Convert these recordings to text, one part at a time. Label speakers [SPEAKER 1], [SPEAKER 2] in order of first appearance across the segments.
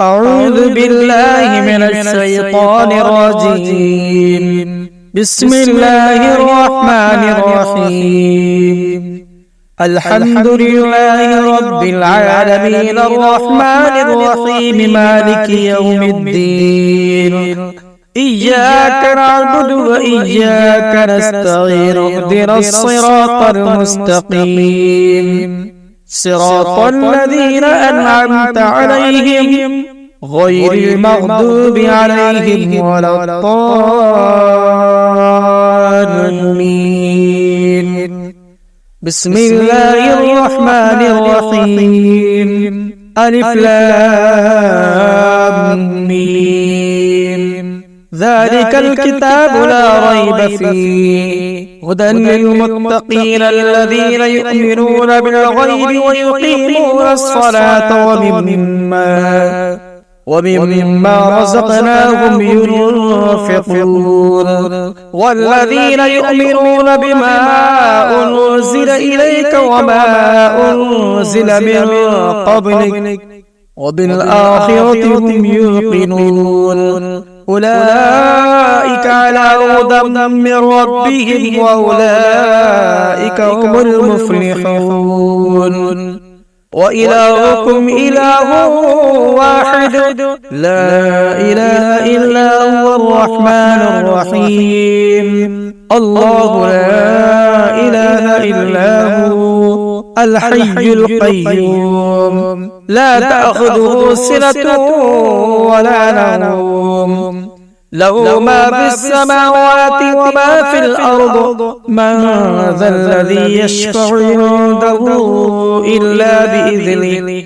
[SPEAKER 1] أعوذ بالله من الشيطان الرجيم. بسم الله الرحمن الرحيم. الحمد لله رب العالمين الرحمن الرحيم مالك يوم الدين. إياك نعبد وإياك نستعين اهدنا الصراط المستقيم صراط الذين أنعمت عليهم غير المغضوب عليهم ولا الضالين. بسم الله الرحمن الرحيم. ألف لام ميم. ذلك الكتاب لا ريب فيه هدى للمتقين الذين يؤمنون بالغيب ويقيمون الصلاة ومما رزقناهم ينفقون والذين يؤمنون بما أنزل إليك وما أنزل من قبلك وبالآخرة هم يوقنون. أولئك على هدى من ربهم وأولئك هم المفلحون. وإلهكم إله واحد لا إله إلا هو الرحمن الرحيم. الله لا إله إلا هو الحي القيوم لا تأخذه سنة ولا نوم له ما في السماوات وما في الأرض من ذا الذي يشفع عنده إلا بإذنه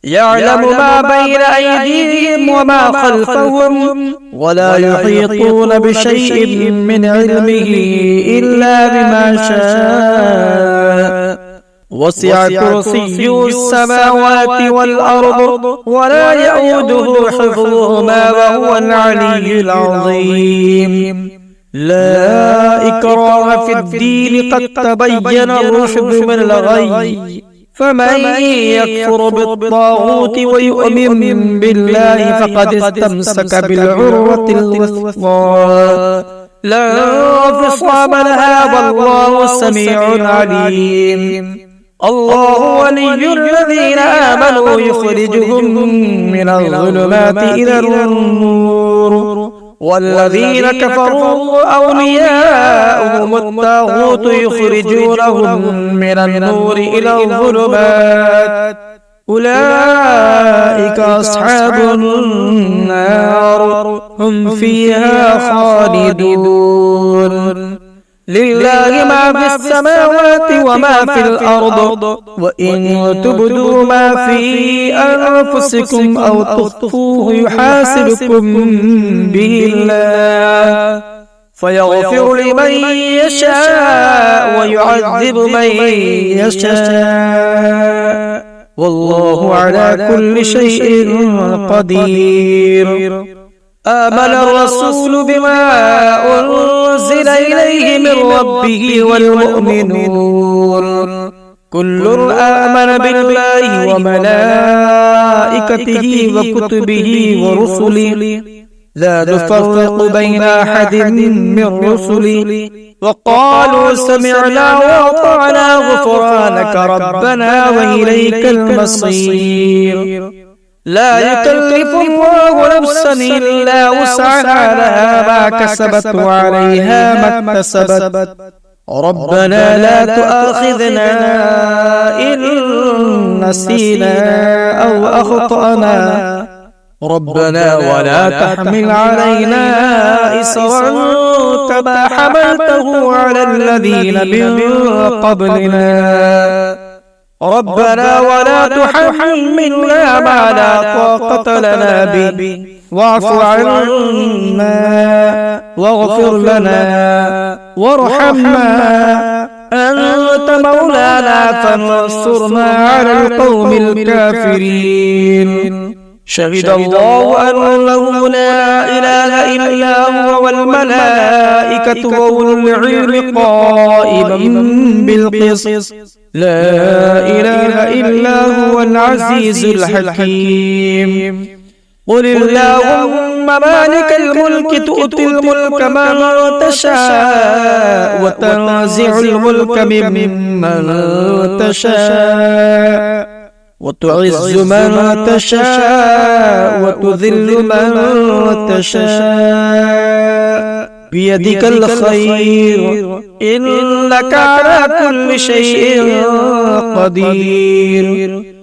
[SPEAKER 1] يعلم ما بين أيديهم وما خلفهم ولا يحيطون بشيء من علمه إلا بما شاء وسع كرسيه السماوات والأرض ولا يؤوده حفظهما وهو العلي العظيم. لا إكراه في الدين قد تبين الرشد من الغي فمن يكفر بالطاغوت ويؤمن بالله فقد استمسك بالعروة الوثقى لا انفصام لها والله سميع عليم. الله ولي الذين آمنوا يخرجهم من الظلمات إلى النور والذين كفروا أولياؤهم الطاغوت يخرجونهم من النور إلى الظلمات أولئك أصحاب النار هم فيها خالدون. لله ما في السماوات وما في الأرض وإن تبدوا ما في أنفسكم أو تخفوه يحاسبكم به الله فيغفر لمن يشاء ويعذب من يشاء والله على كل شيء قدير. آمن الرسول بما أنزل إليه من ربه والمؤمنون كل آمن بالله وملائكته وكتبه ورسله لا نفرق بين أحد من رسله وقالوا سمعنا وأطعنا غفرانك ربنا وإليك المصير. لا يكلف الله نفسا إلا وسعها لها ما كسبت وعليها ما اكتسبت ربنا لا تؤاخذنا إن نسينا أو أخطأنا ربنا ولا تحمل علينا إصرا كما حملته على الذين من قبلنا ربنا ولا تحملنا ما لا طاقة لنا به واعف عنا واغفر لنا وارحمنا أنت مولانا فانصرنا على القوم الكافرين. شهد الله أنه لا إله إلا هو والملائكة وأولو العلم قائما بالقسط لا إله إلا هو العزيز الحكيم. قل اللهم مالك الملك تؤتي الملك من تشاء وتنزع الملك ممن تشاء وتعز من تشاء وتذل من تشاء بيدك الخير إنك على كل شيء قدير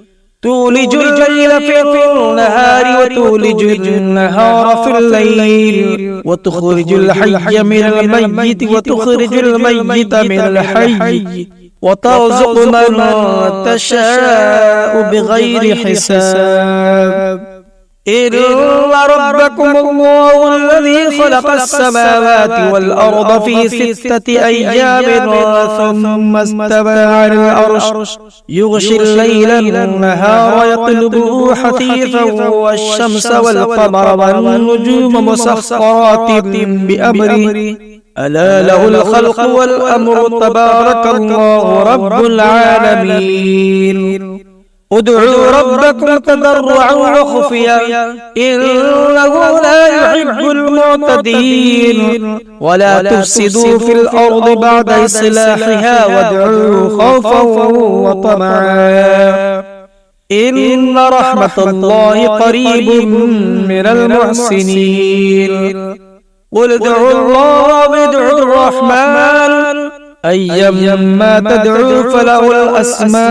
[SPEAKER 1] تولج الليل في النهار وتولج النهار في الليل وتخرج الحي من الميت وتخرج الميت من الحي وترزق من تشاء بغير حساب إن ربكم الله الذي خلق السماوات والأرض في 6 أيام ثم استوى على العرش يغشي الليل النهار يطلبه حثيثا والشمس والقمر والنجوم مسخرات بأمره ألا له الخلق والأمر تبارك الله رب العالمين ادعوا ربكم تضرعا وخفيا إنه لا يحب المعتدين ولا تفسدوا في الأرض بعد إصلاحها وادعوه خوفا وطمعا إن رحمة الله قريب من المحسنين قل ادعوا الله وادعوا الرحمن أيما تدعوا فله الأسماء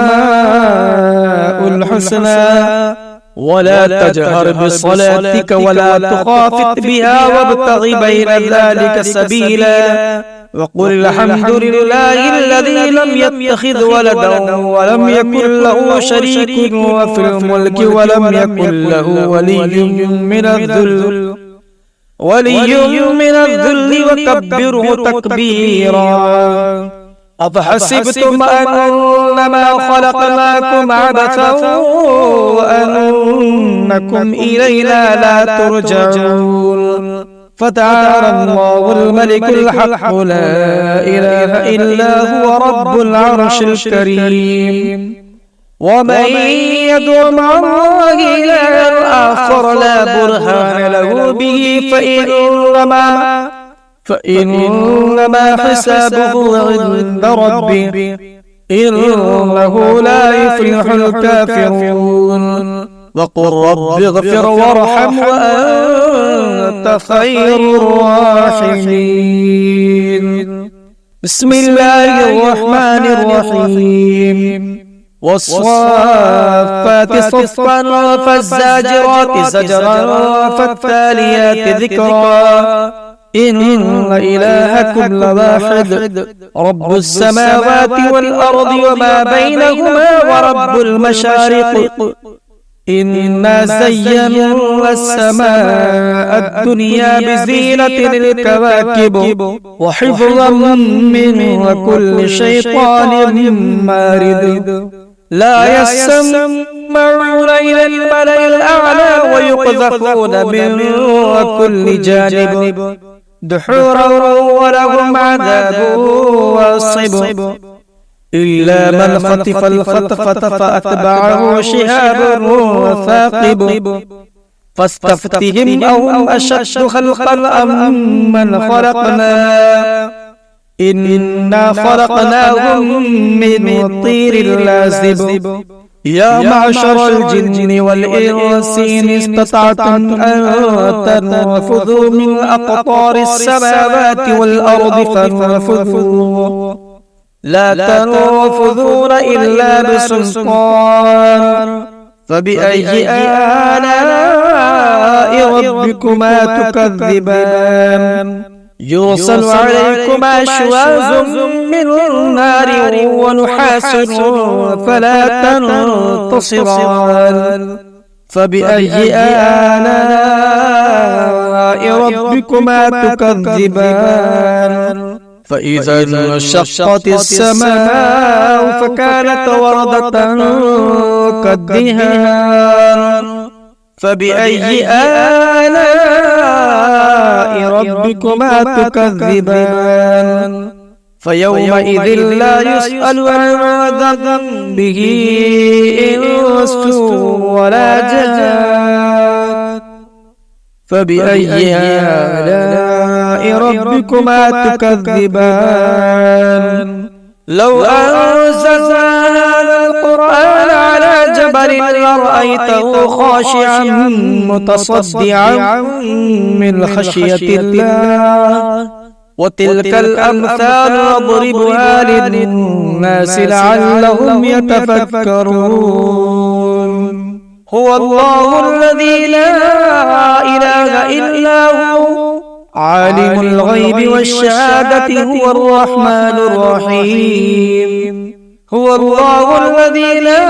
[SPEAKER 1] الحسنى ولا تجهر بصلاتك ولا تخافت بها وابتغ بين ذلك سبيلا وقل الحمد لله الذي لم يتخذ ولدا ولم يكن له شريك في الملك ولم يكن له ولي من الذل وكبره تكبيرا أفحسبتم أنما خلقناكم عبثا وأنكم إلينا لا ترجعون فتعالى الله الملك الحق لا إله إلا هو رب العرش الكريم ومن يدع مع الله إلها آخر لا برهان له به فإنما حسابه عند ربه إنه لا يفلح الكافرون وقل رب اغفر وارحم وأنت خير الراحمين بسم الله الرحمن الرحيم والصافات صفا فالزاجرات زجرا فالتاليات ذكرا إن إلهكم لواحد رب السماوات والأرض وما بينهما ورب المشارق إنا زينا السماء الدنيا بزينة الكواكب وحفظا من كل شيطان مارد لا يسمعون إلى الملأ الأعلى ويقذفون من كل جانب دحورا ولهم عذاب واصب إلا من خطف الخطفة فأتبعه شهاب ثاقب فاستفتهم أهم أشد خلقا أم من خلقنا إنا خلقناهم من طير لازب يا معشر الجن والإنس إن استطعتم أن تنفذوا من أقطار السماوات والأرض فانفذوا لا تنفذون إلا بسلطان فبأي آلاء ربكما تكذبان يرسل عليكما شواظ من نار ونحاس فلا تنتصران فبأي آلاء ربكما تكذبان فإذا انشقت السماء فكانت وردة كالدهان فبأي آلاء ربكما تكذبان فيومئذ لا يسأل عن ذنبه إنس ولا جان فبأي آلاء ربكما تكذبان لو أنزلنا هذا القرآن على جبل لرأيته خاشعا متصدعا من خشية الله وتلك الأمثال نضربها للناس لعلهم يتفكرون هو الله الذي لا إله إلا هو عالم الغيب والشهادة هو الرحمن الرحيم هو الله الذي لا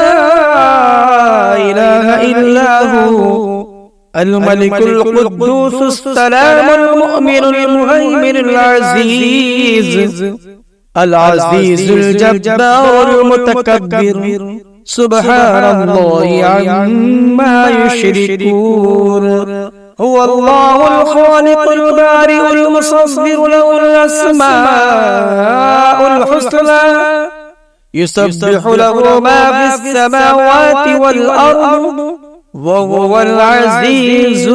[SPEAKER 1] إله إلا هو الملك القدوس السلام المؤمن المهيمن العزيز الجبار المتكبر سبحان الله عما يشركون هو الله الخالق البارئ المصور له الأسماء الحسنى يسبح له ما في السماوات والأرض وهو العزيز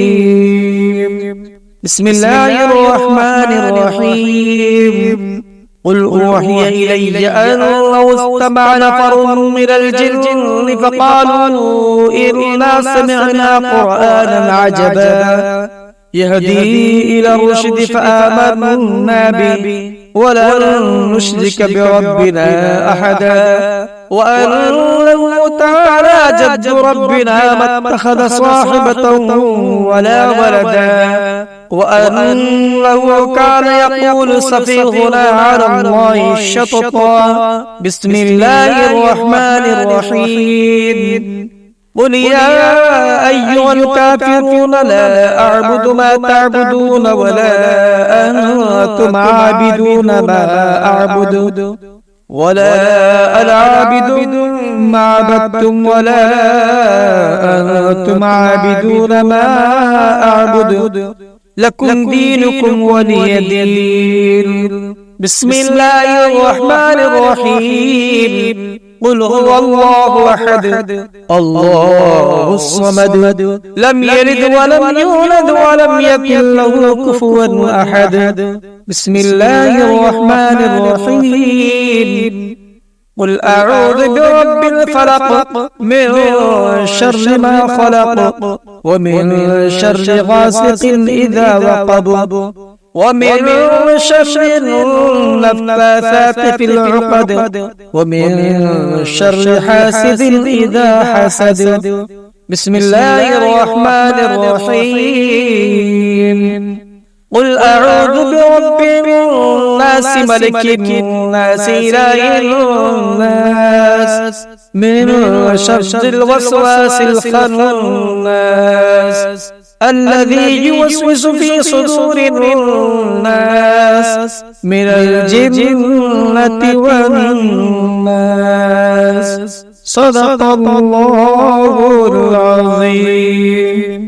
[SPEAKER 1] الحكيم بسم الله الرحمن الرحيم قل أوحي إلي أنه استمع نفر من الجن فقالوا إنا سمعنا قرآنا عجبا يهدي إلى الرشد فآمنا به ولن نشرك بربنا أحدا وأنه تعالى جد ربنا ما اتخذ صاحبة ولا ولدا وأنه كان يقول سفيهنا على الله الشططا بسم الله الرحمن الرحيم قل يا أيها الكافرون لا أعبد ما تعبدون ولا أنتم عابدون ما أعبد ولا أنا عابد ما عبدتم ولا أنتم عابدون ما أعبد لكم دينكم ولي دين بسم الله الرحمن الرحيم قل هو الله أحد الله الصمد لم يلد ولم يولد ولم يكن له كفوا أحد بسم الله الرحمن الرحيم قل أعوذ برب الفلق من شر ما خلق ومن شر غاسق إذا وقب ومن شر النفاثات في العقد ومن شر حاسد إذا حسد بسم الله الرحمن الرحيم قل أعوذ برب الناس ملك الناس إله الناس من شر الوسواس الخناس الذي يوسوس في صدور الناس من الجنة والناس صدق الله العظيم.